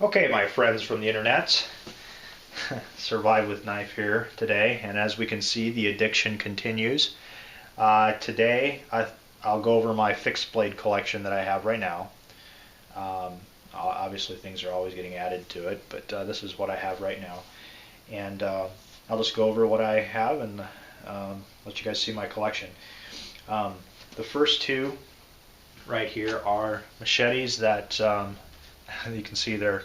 Okay, my friends from the internet, survive with knife here today, and as we can see, the addiction continues. Today, I'll go over my fixed blade collection that I have right now. Obviously, things are always getting added to it, but this is what I have right now. And I'll just go over what I have and let you guys see my collection. The first two right here are machetes that you can see they've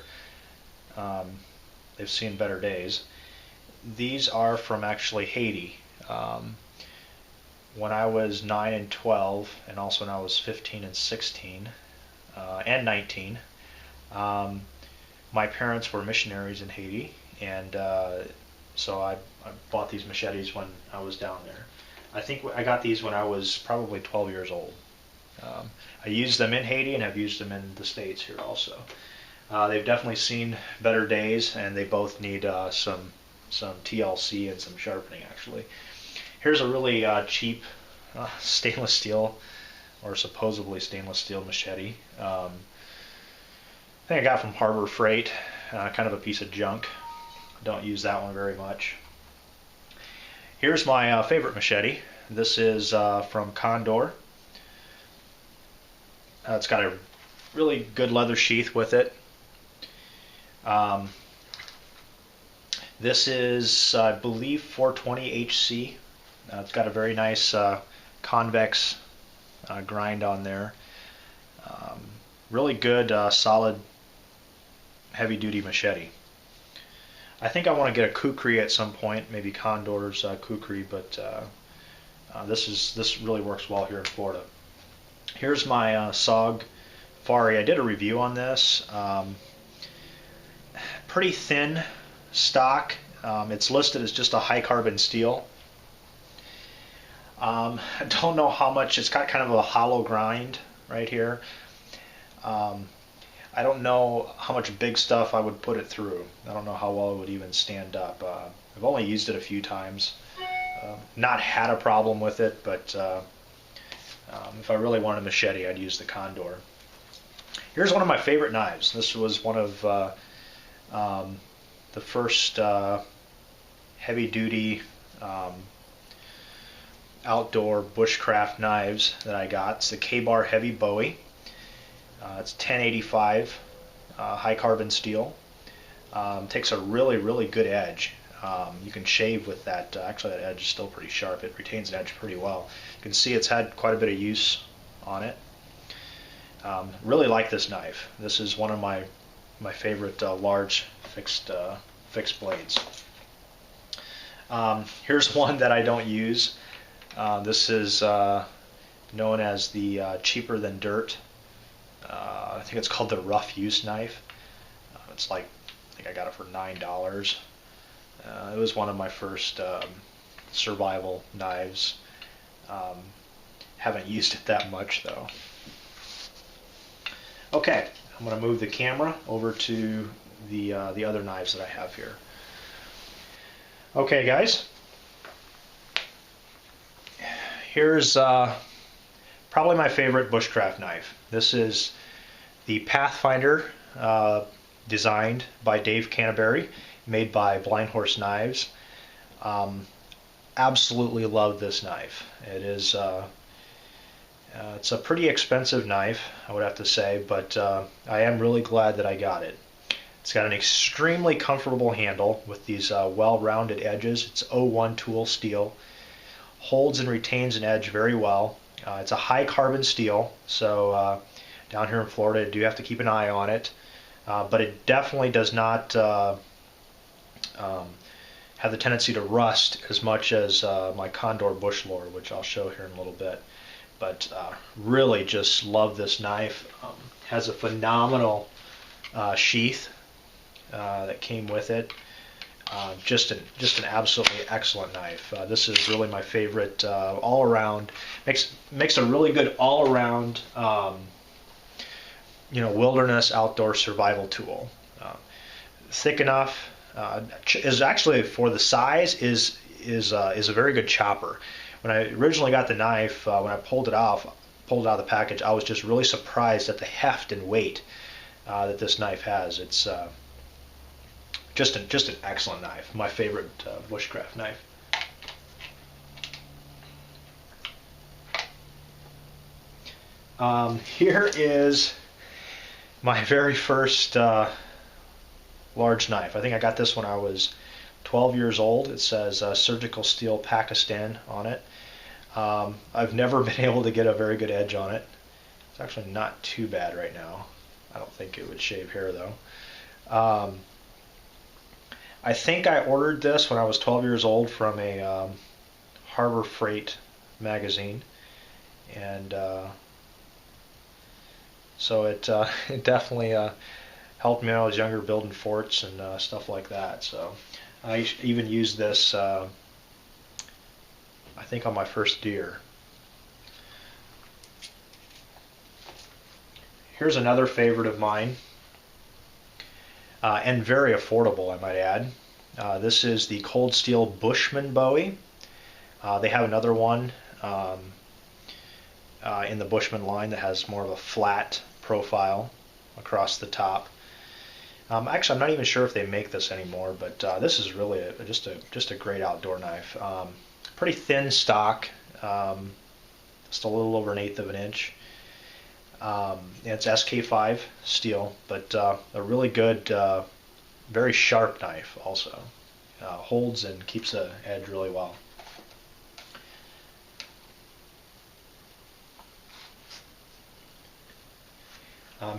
seen better days. These are from actually Haiti. When I was 9 and 12, and also when I was 15 and 16 and 19, my parents were missionaries in Haiti, and so I bought these machetes when I was down there. I think I got these when I was probably 12 years old. I used them in Haiti and have used them in the States here also. They've definitely seen better days, and they both need some TLC and some sharpening actually. Here's a really cheap stainless steel, or supposedly stainless steel machete. I think I got from Harbor Freight, kind of a piece of junk. Don't use that one very much. Here's my favorite machete. This is from Condor. It's got a really good leather sheath with it. This is, I believe, 420 HC. It's got a very nice convex grind on there. Really good, solid, heavy-duty machete. I think I want to get a kukri at some point, maybe Condor's kukri, but this really works well here in Florida. Here's my SOG SOGfari. I did a review on this. Pretty thin stock. It's listed as just a high carbon steel. I don't know how much. It's got kind of a hollow grind right here. I don't know how much big stuff I would put it through. I don't know how well it would even stand up. I've only used it a few times. Not had a problem with it, but if I really wanted a machete, I'd use the Condor. Here's one of my favorite knives. This was one of the first heavy-duty outdoor bushcraft knives that I got. It's the K-Bar Heavy Bowie. It's 1085 high carbon steel. Takes a really good edge. You can shave with that. Actually, that edge is still pretty sharp. It retains an edge pretty well. You can see it's had quite a bit of use on it. Really like this knife. This is one of my favorite large fixed blades. Here's one that I don't use. This is known as the cheaper than dirt. I think it's called the rough use knife. It's like, I think I got it for $9. It was one of my first survival knives. Haven't used it that much though. Okay, I'm going to move the camera over to the other knives that I have here. Okay, guys. Here's probably my favorite bushcraft knife. This is the Pathfinder, designed by Dave Canterbury, made by Blind Horse Knives. Absolutely love this knife. It is it's a pretty expensive knife, I would have to say, but I am really glad that I got it. It's got an extremely comfortable handle with these well-rounded edges. It's 01 tool steel. Holds and retains an edge very well. It's a high carbon steel, so down here in Florida I do have to keep an eye on it, but it definitely does not have the tendency to rust as much as my Condor Bushlore, which I'll show here in a little bit. But really just love this knife. Has a phenomenal sheath that came with it. Just an absolutely excellent knife. This is really my favorite all around. Makes a really good all around wilderness outdoor survival tool. Thick enough. Is actually, for the size, is a very good chopper. When I originally got the knife, when I pulled it out of the package, I was just really surprised at the heft and weight that this knife has. It's just an excellent knife. My favorite bushcraft knife. Here is my very first large knife. I think I got this when I was 12 years old. It says Surgical Steel Pakistan on it. I've never been able to get a very good edge on it. It's actually not too bad right now. I don't think it would shave hair though. I think I ordered this when I was 12 years old from a Harbor Freight magazine, and so it definitely helped me when I was younger building forts and stuff like that. So I even used this, I think, on my first deer. Here's another favorite of mine, and very affordable, I might add. This is the Cold Steel Bushman Bowie. They have another one in the Bushman line that has more of a flat profile across the top. Actually, I'm not even sure if they make this anymore, but this is really just a great outdoor knife. Pretty thin stock, just a little over 1/8 of an inch. It's SK5 steel, but a really good, very sharp knife also. Holds and keeps the edge really well.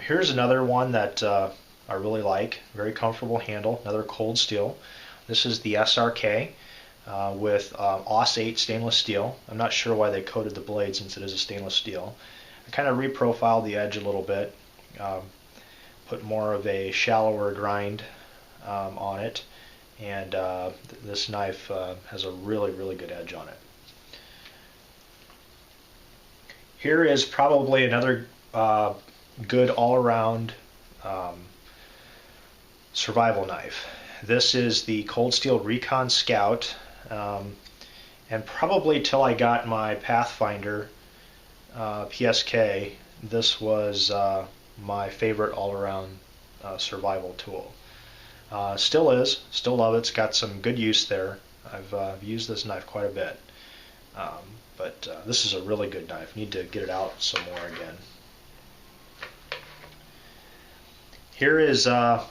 Here's another one that I really like. Very comfortable handle, another cold steel. This is the SRK with AUS 8 stainless steel. I'm not sure why they coated the blade since it is a stainless steel. I kind of reprofiled the edge a little bit, put more of a shallower grind on it, and this knife has a really good edge on it. Here is probably another good all-around survival knife. This is the Cold Steel Recon Scout, and probably till I got my Pathfinder PSK, this was my favorite all-around survival tool. Still is, still love it. It's got some good use there. I've used this knife quite a bit, but this is a really good knife. Need to get it out some more again. Here is a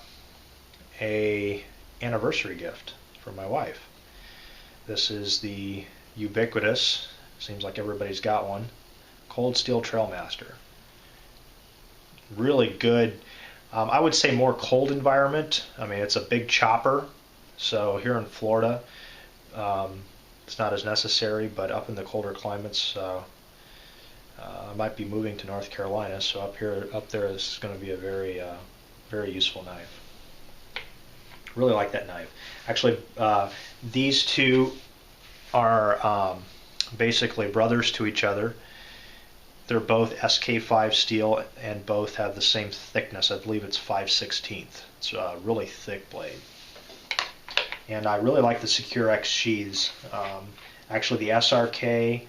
anniversary gift from my wife. This is the ubiquitous, seems like everybody's got one, Cold Steel Trailmaster. Really good. I would say more cold environment. I mean, it's a big chopper, so here in Florida it's not as necessary, but up in the colder climates, I might be moving to North Carolina, so up there is going to be a very useful knife. Really like that knife. Actually, these two are basically brothers to each other. They're both SK5 steel and both have the same thickness. I believe it's 5/16. It's a really thick blade. And I really like the Secure X sheaths. Actually, the SRK,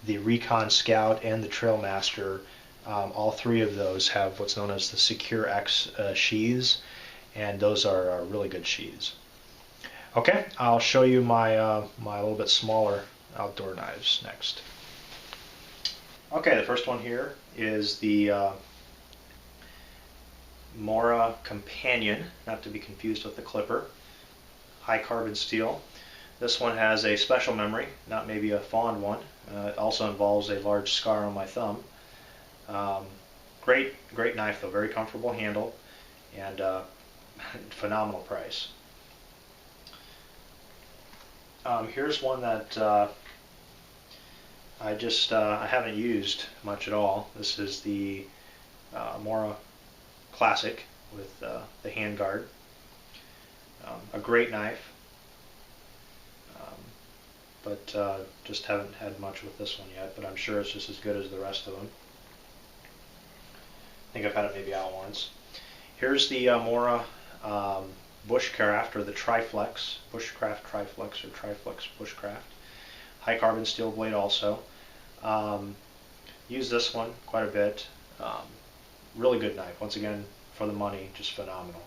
the Recon Scout, and the Trailmaster, all three of those have what's known as the Secure X sheaths, and those are really good sheaths. Okay, I'll show you my my little bit smaller outdoor knives next. Okay, the first one here is the Mora Companion, not to be confused with the Clipper. High carbon steel. This one has a special memory, not maybe a fond one. It also involves a large scar on my thumb. Great knife though, very comfortable handle, and phenomenal price. Here's one that I haven't used much at all. This is the Mora Classic with the handguard. A great knife, but just haven't had much with this one yet, but I'm sure it's just as good as the rest of them. I think I've had it maybe out once. Here's the Mora Bushcraft, or the Triflex, Bushcraft Triflex, or Triflex Bushcraft. High carbon steel blade also. Use this one quite a bit. Really good knife. Once again, for the money, just phenomenal.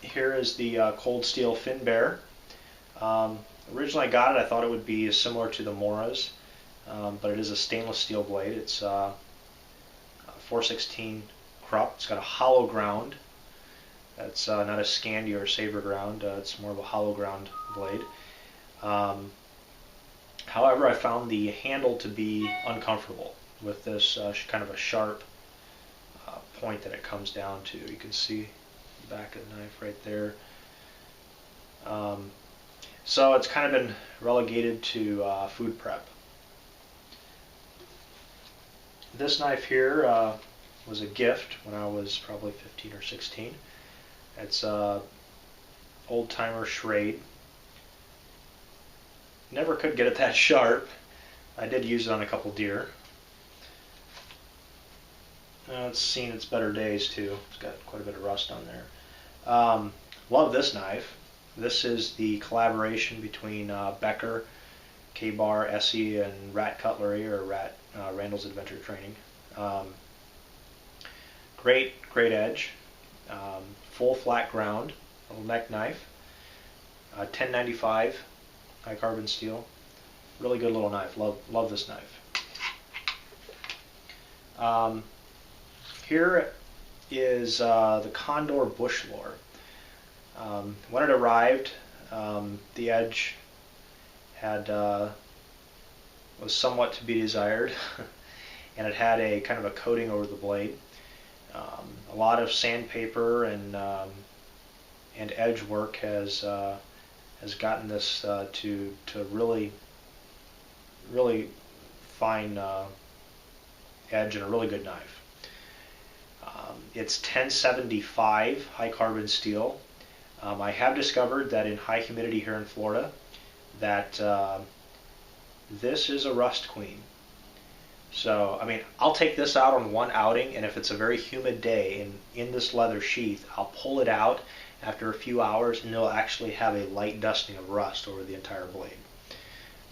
Here is the cold steel fin bear. Originally I got it, I thought it would be similar to the Moras, but it is a stainless steel blade. It's 416 Krupp. It's got a hollow ground. That's not a Scandi or Saber ground. It's more of a hollow ground blade. However, I found the handle to be uncomfortable with this kind of a sharp point that it comes down to. You can see the back of the knife right there. So it's kind of been relegated to food prep. This knife here was a gift when I was probably 15 or 16. It's old timer Schrade. Never could get it that sharp. I did use it on a couple deer. It's seen its better days too. It's got quite a bit of rust on there. Love this knife. This is the collaboration between Becker, Eskabar, ESEE, and Rat Cutlery, or Randall's Adventure Training. Great edge. Full flat ground, little neck knife. 1095 high carbon steel. Really good little knife. Love this knife. Here is the Condor Bushlore. When it arrived, the edge had was somewhat to be desired, and it had a kind of a coating over the blade. A lot of sandpaper and edge work has gotten this to really fine edge and a really good knife. It's 1075 high carbon steel. I have discovered that in high humidity here in Florida that this is a rust queen. So, I mean, I'll take this out on one outing, and if it's a very humid day in this leather sheath, I'll pull it out after a few hours, and it'll actually have a light dusting of rust over the entire blade.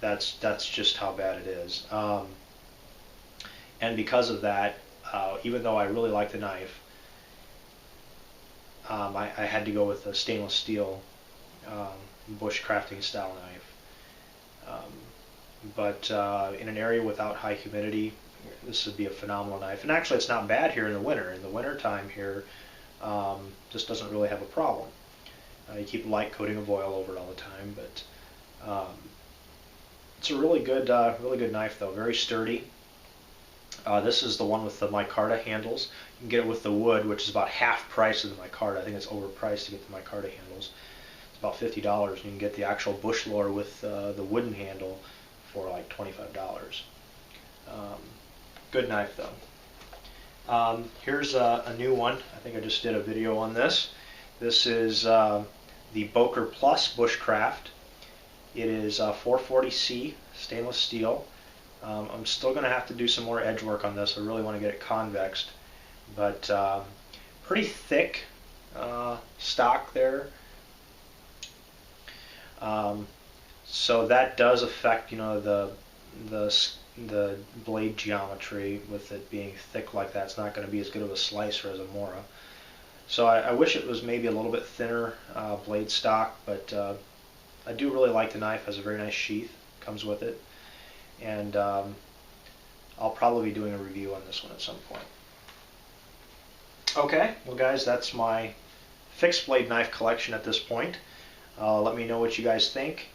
That's just how bad it is. And because of that, even though I really like the knife, I had to go with a stainless steel bushcrafting style knife. But in an area without high humidity, this would be a phenomenal knife. And actually, it's not bad here in the winter. In the winter time here, this doesn't really have a problem. You keep a light coating of oil over it all the time, but it's a really good knife though. Very sturdy. This is the one with the micarta handles. You can get it with the wood, which is about half price of the micarta. I think it's overpriced to get the micarta handles. It's about $50, and you can get the actual Bushlore with the wooden handle for like $25. Good knife though. Here's a new one. I think I just did a video on this. This is the Boker Plus Bushcraft. It is 440C stainless steel. I'm still going to have to do some more edge work on this. I really want to get it convexed, but pretty thick stock there. So that does affect, you know, the blade geometry. With it being thick like that, it's not going to be as good of a slicer as a Mora. So I wish it was maybe a little bit thinner blade stock, but I do really like the knife. It has a very nice sheath, comes with it, and I'll probably be doing a review on this one at some point. Okay, well guys, that's my fixed blade knife collection at this point. Let me know what you guys think,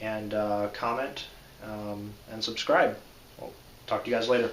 and comment and subscribe. We'll talk to you guys later.